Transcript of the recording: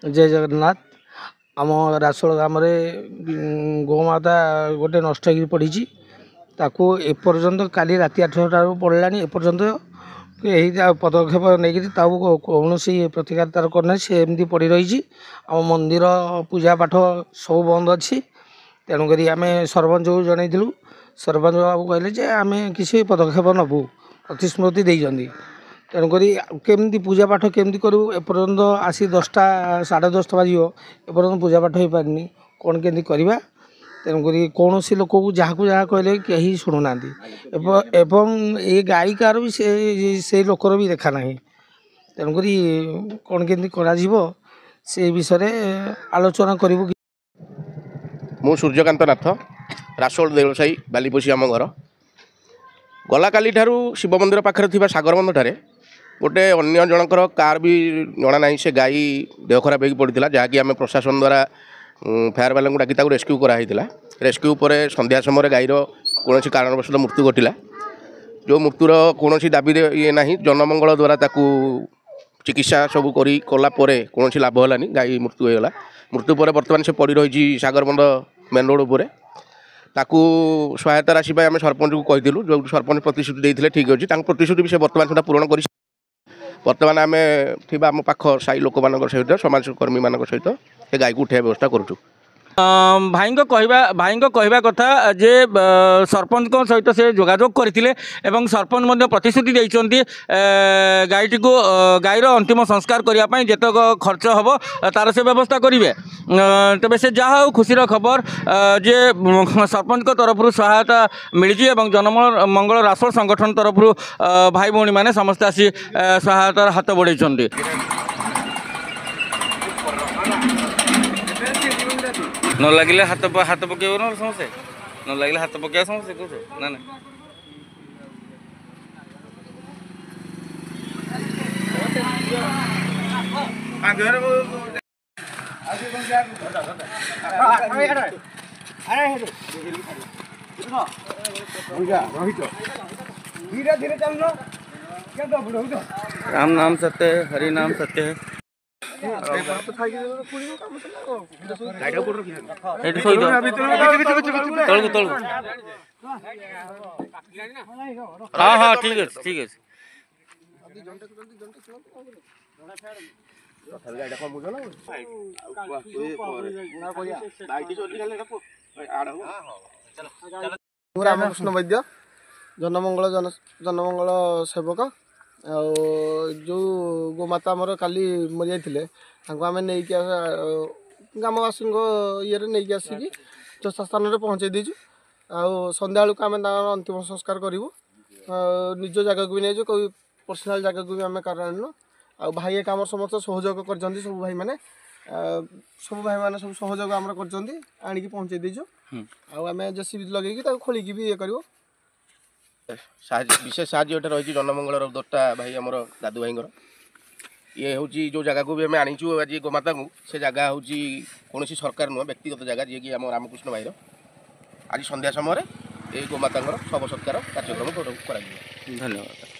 जय जगन्नाथ। आम रासोल ग्राम गोमाता गोटे नष्ट हो पड़ी ताकू एपर्यंत काली राति 8टार पड़ा एपर्यंत यही पदक्षेप नहीं कौन प्रतिकार तार करना सी एमती पड़ रही आम मंदिर पूजा पाठ सब बंद अच्छी तेणुक आम सरपंच को जनईलु सरपंच बाबू कहले आम किसी पदक्षेप नबू प्रतिश्रुति देते तेणुक केमती पूजा पाठ केमती करूँ एपर्यंत आसी 10टा 10:30 बाज एपर्यंत पूजा पाठ हो पारनी कौन केमती करवा तेणुक कौन लोक को जहाँ को जहाँ कहले कहीं शुणुना एवं ये गाई कार भी से लोकर भी देखा ना तेणुक कौन केमती करा से विषय आलोचना करूँ। मु सूर्यकांत नाथ रासोल देवसाई बालीपोसी आम घर गला काली ठारू शिव मंदिर पाखे थी सागरबंध ठारे गोटे अन्य जनकर कार भी जना ना से गाई देह खराब हो पड़ा जहाँकि आम प्रशासन द्वारा फायर बाला डाकी रेस्क्यू कराई रेस्क्यू पर संध्या समय गाईर कौन कारणवश मृत्यु घटला जो मृत्युर कौन दाबी ये ना जनमंगल द्वारा ताकू चिकित्सा सब कलापर कौन लाभ होलानी गाई मृत्यु होगा मृत्यु पर बर्तमान से पड़ रही सागरबंध मेन रोड पर ताकू सहायता राशि आम सरपंच को कहीलु जो सरपंच प्रतिश्रुति देते ठीक अच्छे प्रतिश्रुति भी से बर्तमान सुधा पूरण कर बर्तमान आम थी आम पाख साई लोक मान सहित समाजकर्मी मान सहित गाई को उठाइबा व्यवस्था करूँ। भाई कहवा कथा जे सरपंच सहित से जोगाजोग करते सरपंच प्रतिश्रुति देते गाईटी को गाईर अंतिम संस्कार करने जितक खर्च हम तार से व्यवस्था करेंगे तेज से जहाँ खुशीर खबर जे सरपंच तरफ सहायता मिली जनमंगल रासोल संगठन तरफ भाई भौणी मैंने समस्त आसी सहायतार हाथ बढ़ाई न लगे हाथ पकड़ न समस्या न लगे हाथ पकड़ समस्या कौन ना ना राम नाम सत्य है हरि नाम सत्य है हाँ हाँ ठीक है ठीक है रामकृष्ण वैद्य जनमंगल सेवक जो गोमाता आमर काली मरी जाते आम नहीं ग्रामवासी ये नहीं आसिकी चौथा स्थान में पहुँचे देचु आंध्या बेलू आम अंतिम संस्कार करूँ निज जगह को भी नहीं कोई पर्सनाल जगह को भी आम कार आणनु आ भाई एक आम समस्त सहयोग कर सब भाई मैंने सब सहयोग आम कर पहुँचे देचु आम जेसीबी लगे खोलिकी भी ये कर विशेष साहय रही जनमंगल 10टा भाई आमर दादू भाई ये हूँ जो जगह को भी आम आनीचु आज गोमाता को से जगह हूँ कौन सरकार नुह व्यक्तिगत जगह जी कि आम रामकृष्ण भाईर आज संध्या समय ये गोमाता शव सत्कार कार्यक्रम कर। धन्यवाद।